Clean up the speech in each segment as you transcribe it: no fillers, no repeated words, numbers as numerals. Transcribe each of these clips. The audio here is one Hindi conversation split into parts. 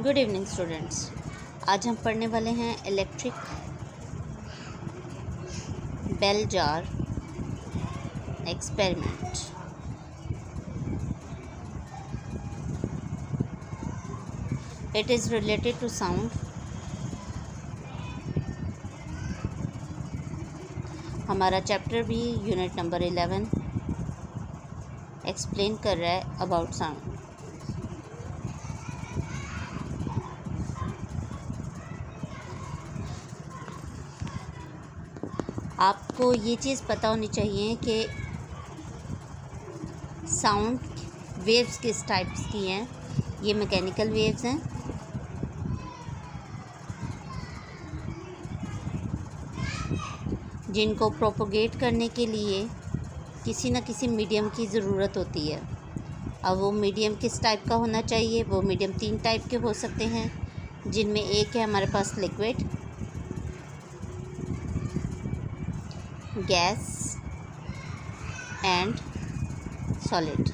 Good evening students. आज हम पढ़ने वाले हैं electric bell jar experiment. It is related to sound. हमारा चैप्टर भी यूनिट नंबर 11 एक्सप्लेन कर रहा है अबाउट साउंड। आपको ये चीज़ पता होनी चाहिए कि साउंड वेव्स किस टाइप्स की हैं। ये मैकेनिकल वेव्स हैं, जिनको प्रोपोगेट करने के लिए किसी न किसी मीडियम की ज़रूरत होती है। अब वो मीडियम किस टाइप का होना चाहिए? वो मीडियम 3 टाइप के हो सकते हैं, जिनमें एक है हमारे पास लिक्विड, गैस एंड सॉलिड।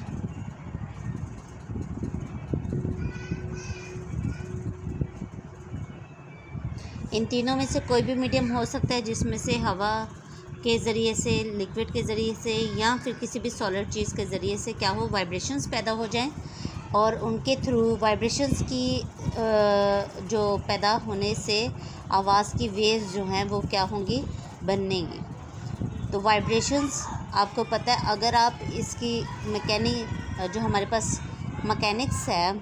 इन तीनों में से कोई भी मीडियम हो सकता है, जिसमें से हवा के ज़रिए से, लिक्विड के ज़रिए से या फिर किसी भी सॉलिड चीज़ के ज़रिए से क्या हो, वाइब्रेशंस पैदा हो जाएं और उनके थ्रू वाइब्रेशंस की जो पैदा होने से आवाज़ की वेव्स जो हैं वो क्या होंगी, बनेंगी। तो वाइब्रेशंस आपको पता है, अगर आप इसकी जो हमारे पास मैकेनिक्स है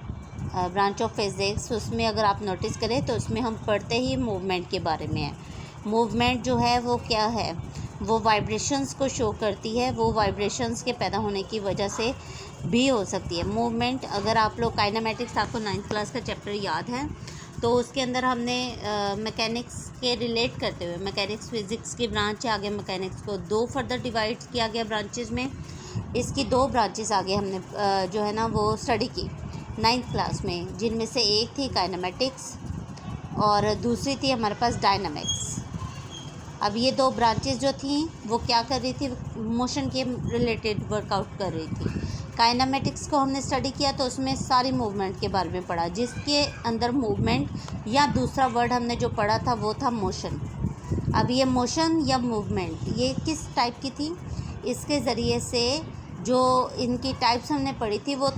ब्रांच ऑफ फिज़िक्स, उसमें अगर आप नोटिस करें तो उसमें हम पढ़ते ही मूवमेंट के बारे में है। मूवमेंट जो है वो क्या है, वो वाइब्रेशंस को शो करती है। वो वाइब्रेशंस के पैदा होने की वजह से भी हो सकती है मूवमेंट। अगर आप लोग काइनेमेटिक्स, आपको 9th क्लास का चैप्टर याद है, तो उसके अंदर हमने मैकेनिक्स के रिलेट करते हुए, मैकेनिक्स फिज़िक्स की ब्रांच है, आगे मैकेनिक्स को 2 फर्दर डिवाइड किया गया ब्रांचेस में। इसकी 2 ब्रांचेस आगे हमने जो है ना वो स्टडी की 9th क्लास में, जिनमें से एक थी काइनेमेटिक्स और दूसरी थी हमारे पास डायनामिक्स। अब ये 2 ब्रांचेस जो थी वो क्या कर रही थी, मोशन के रिलेटेड वर्कआउट कर रही थी। काइनेमेटिक्स को हमने स्टडी किया तो उसमें सारी मूवमेंट के बारे में पढ़ा, जिसके अंदर मूवमेंट या दूसरा वर्ड हमने जो पढ़ा था वो था मोशन। अब ये मोशन या मूवमेंट ये किस टाइप की थी, इसके ज़रिए से जो इनकी टाइप्स हमने पढ़ी थी वो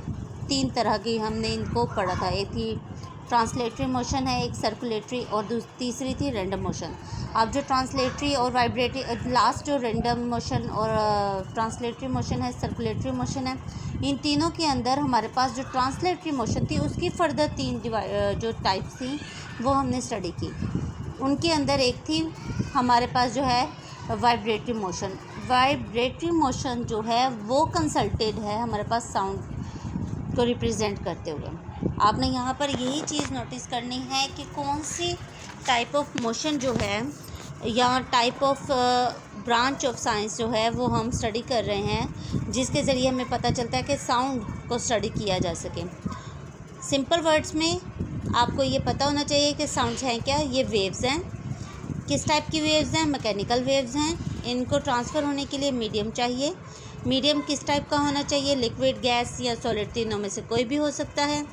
3 तरह की हमने इनको पढ़ा था। एक थी ट्रांसलेटरी मोशन है, एक सर्कुलेटरी और तीसरी थी रैंडम मोशन। अब जो ट्रांसलेटरी और वाइब्रेटरी, लास्ट जो रैंडम मोशन और ट्रांसलेटरी मोशन है, सर्कुलेटरी मोशन है, इन तीनों के अंदर हमारे पास जो ट्रांसलेटरी मोशन थी उसकी फर्दर 3 जो टाइप्स थी वो हमने स्टडी की। उनके अंदर एक थी हमारे पास जो है वाइब्रेटरी मोशन। वाइब्रेटरी मोशन जो है वो कंसल्टेड है हमारे पास साउंड को रिप्रेजेंट करते हुए। आपने यहाँ पर यही चीज़ नोटिस करनी है कि कौन सी टाइप ऑफ मोशन जो है या type of branch of science जो है वो हम स्टडी कर रहे हैं, जिसके ज़रिए हमें पता चलता है कि साउंड को स्टडी किया जा सके। सिंपल वर्ड्स में आपको ये पता होना चाहिए कि साउंड्स हैं क्या, ये वेव्स हैं। किस टाइप की वेव्स हैं? मैकेनिकल वेव्स हैं। इनको ट्रांसफ़र होने के लिए मीडियम चाहिए। मीडियम किस टाइप का होना चाहिए? लिक्विड, गैस या सॉलिड, तीनों में से कोई भी हो सकता है।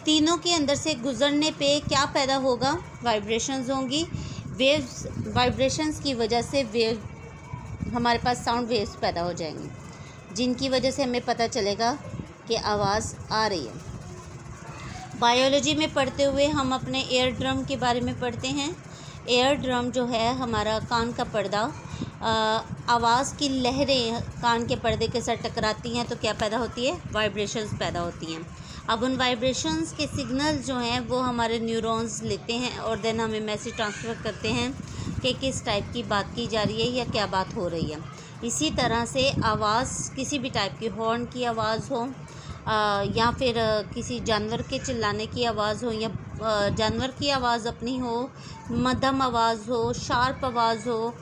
तीनों के अंदर से गुजरने पे क्या पैदा होगा? वाइब्रेशंस होंगी। वेव्स, वाइब्रेशंस की वजह से हमारे पास साउंड वेव्स पैदा हो जाएंगी, जिनकी वजह से हमें पता चलेगा कि आवाज़ आ रही है। बायोलॉजी में पढ़ते हुए हम अपने एयर ड्रम के बारे में पढ़ते हैं। एयर ड्रम जो है हमारा कान का पर्दा, आवाज़ की लहरें कान के पर्दे के साथ टकराती हैं तो क्या पैदा होती है? वाइब्रेशंस पैदा होती हैं। अब उन वाइब्रेशंस के सिग्नल जो हैं वो हमारे न्यूरॉन्स लेते हैं और देन हमें मैसेज ट्रांसफ़र करते हैं कि किस टाइप की बात की जा रही है या क्या बात हो रही है। इसी तरह से आवाज़ किसी भी टाइप की, हॉर्न की आवाज़ हो या फिर किसी जानवर के चिल्लाने की आवाज़ हो या जानवर की आवाज़ अपनी हो, मध्यम आवाज़ हो, शार्प आवाज़ हो,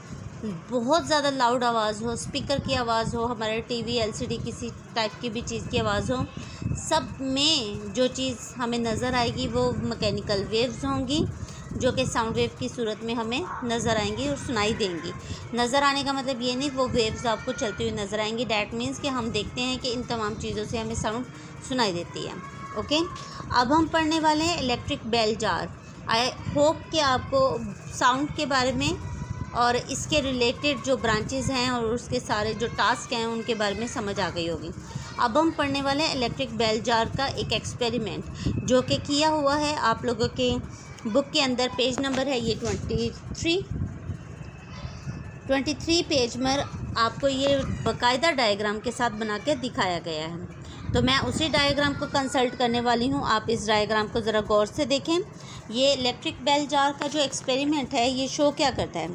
बहुत ज़्यादा लाउड आवाज़ हो, स्पीकर की आवाज़ हो, हमारे टीवी, एलसीडी किसी टाइप की भी चीज़ की आवाज़ हो, सब में जो चीज़ हमें नज़र आएगी वो मैकेनिकल वेव्स होंगी, जो कि साउंड वेव की सूरत में हमें नज़र आएंगी और सुनाई देंगी। नज़र आने का मतलब ये नहीं वो वेव्स आपको चलती हुई नज़र आएंगी। डैट मीन्स कि हम देखते हैं कि इन तमाम चीज़ों से हमें साउंड सुनाई देती है। ओके, अब हम पढ़ने वाले हैं electric bell jar. I hope कि आपको साउंड के बारे में और इसके रिलेटेड जो ब्रांचेस हैं और उसके सारे जो टास्क हैं उनके बारे में समझ आ गई होगी। अब हम पढ़ने वाले हैं इलेक्ट्रिक बेल जार का एक एक्सपेरिमेंट जो कि किया हुआ है आप लोगों के बुक के अंदर। पेज नंबर है ये 23 पेज में आपको ये बाकायदा डायग्राम के साथ बना के दिखाया गया है। तो मैं उसी डायग्राम को कंसल्ट करने वाली हूँ। आप इस डायग्राम को ज़रा गौर से देखें। ये इलेक्ट्रिक बेल जार का जो एक्सपेरिमेंट है ये शो क्या करता है।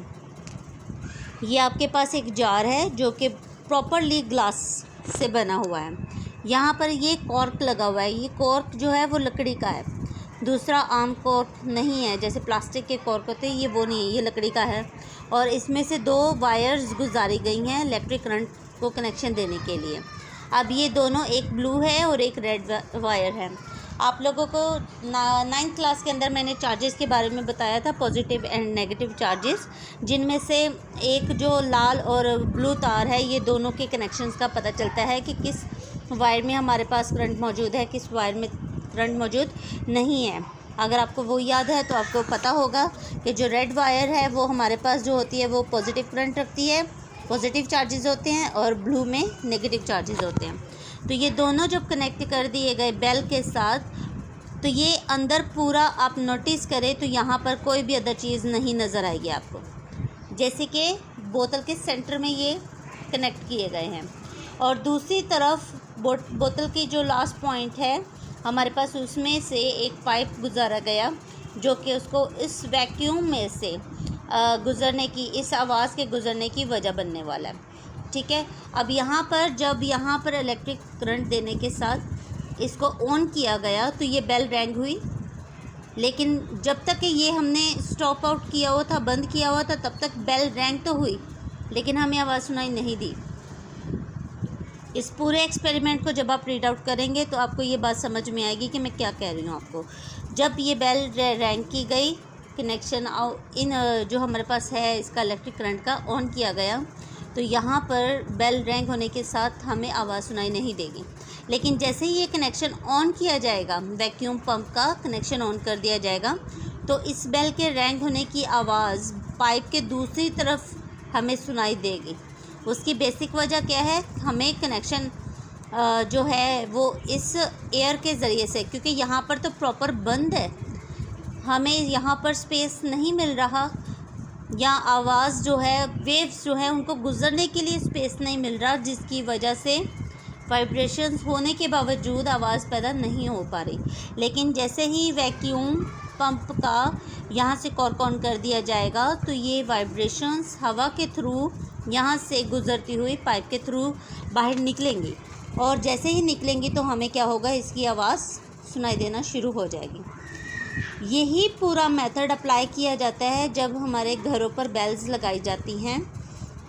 ये आपके पास एक जार है जो कि प्रॉपरली ग्लास से बना हुआ है। यहाँ पर ये कॉर्क लगा हुआ है। ये कॉर्क जो है वो लकड़ी का है, दूसरा आम कॉर्क नहीं है जैसे प्लास्टिक के कॉर्क होते हैं, ये वो नहीं है, ये लकड़ी का है। और इसमें से 2 वायर्स गुजारी गई हैं इलेक्ट्रिक करंट को कनेक्शन देने के लिए। अब ये दोनों, एक ब्लू है और एक रेड वायर है। आप लोगों को 9th क्लास के अंदर मैंने चार्जेस के बारे में बताया था, पॉजिटिव एंड नेगेटिव चार्जेस, जिनमें से एक जो लाल और ब्लू तार है ये दोनों के कनेक्शंस का पता चलता है कि किस वायर में हमारे पास करंट मौजूद है, किस वायर में करंट मौजूद नहीं है। अगर आपको वो याद है तो आपको पता होगा कि जो रेड वायर है वो हमारे पास जो होती है वो पॉजिटिव करंट रखती है, पॉजिटिव चार्जेस होते हैं, और ब्लू में नेगेटिव चार्जेस होते हैं। तो ये दोनों जब कनेक्ट कर दिए गए बेल के साथ, तो ये अंदर पूरा आप नोटिस करें तो यहाँ पर कोई भी अदर चीज़ नहीं नज़र आएगी आपको। जैसे कि बोतल के सेंटर में ये कनेक्ट किए गए हैं और दूसरी तरफ बोतल की जो लास्ट पॉइंट है हमारे पास, उसमें से एक पाइप गुजारा गया जो कि उसको इस वैक्यूम में से गुज़रने की, इस आवाज़ के गुज़रने की वजह बनने वाला है। ठीक है, अब यहाँ पर जब यहाँ पर इलेक्ट्रिक करंट देने के साथ इसको ऑन किया गया तो ये बेल रैंग हुई, लेकिन जब तक ये हमने स्टॉप आउट किया हुआ था, बंद किया हुआ था, तब तक बेल रैंग तो हुई लेकिन हमें आवाज़ सुनाई नहीं दी। इस पूरे एक्सपेरिमेंट को जब आप रीड आउट करेंगे तो आपको ये बात समझ में आएगी कि मैं क्या कह रही हूँ आपको। जब ये बेल रैंग की गई, कनेक्शन इन जो हमारे पास है इसका इलेक्ट्रिक करंट का ऑन किया गया, तो यहाँ पर बेल रैंग होने के साथ हमें आवाज़ सुनाई नहीं देगी। लेकिन जैसे ही ये कनेक्शन ऑन किया जाएगा, वैक्यूम पंप का कनेक्शन ऑन कर दिया जाएगा, तो इस बेल के रैंग होने की आवाज़ पाइप के दूसरी तरफ हमें सुनाई देगी। उसकी बेसिक वजह क्या है, हमें कनेक्शन जो है वो इस एयर के ज़रिए से, क्योंकि यहाँ पर तो प्रॉपर बंद है, हमें यहाँ पर स्पेस नहीं मिल रहा, या आवाज़ जो है, वेव्स जो है उनको गुज़रने के लिए स्पेस नहीं मिल रहा, जिसकी वजह से वाइब्रेशंस होने के बावजूद आवाज़ पैदा नहीं हो पा रही। लेकिन जैसे ही वैक्यूम पंप का यहाँ से कॉर्क ऑन कर दिया जाएगा तो ये वाइब्रेशंस हवा के थ्रू यहाँ से गुज़रती हुई पाइप के थ्रू बाहर निकलेंगी, और जैसे ही निकलेंगी तो हमें क्या होगा, इसकी आवाज़ सुनाई देना शुरू हो जाएगी। यही पूरा मेथड अप्लाई किया जाता है जब हमारे घरों पर बेल्स लगाई जाती हैं।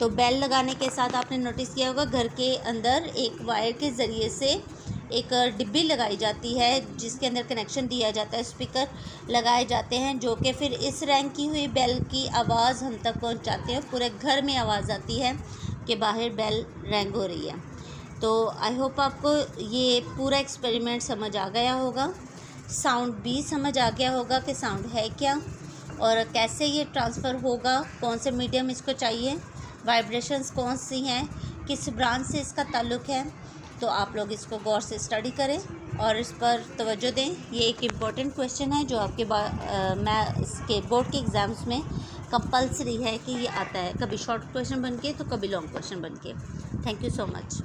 तो बेल लगाने के साथ आपने नोटिस किया होगा घर के अंदर एक वायर के ज़रिए से एक डिब्बी लगाई जाती है जिसके अंदर कनेक्शन दिया जाता है, स्पीकर लगाए जाते हैं जो कि फिर इस रैंग की हुई बेल की आवाज़ हम तक पहुंचाते हैं। पूरे घर में आवाज़ आती है कि बाहर बेल रैंग हो रही है। तो आई होप आपको ये पूरा एक्सपेरिमेंट समझ आ गया होगा, साउंड भी समझ आ गया होगा कि साउंड है क्या और कैसे ये ट्रांसफ़र होगा, कौन से मीडियम इसको चाहिए, वाइब्रेशंस कौन सी हैं, किस ब्रांच से इसका ताल्लुक़ है। तो आप लोग इसको गौर से स्टडी करें और इस पर तवज्जो दें। ये एक इम्पॉर्टेंट क्वेश्चन है जो आपके मैं इसके बोर्ड के एग्ज़ाम्स में कंपलसरी है कि ये आता है, कभी शॉर्ट क्वेश्चन बन के तो कभी लॉन्ग क्वेश्चन बन के। Thank you so much.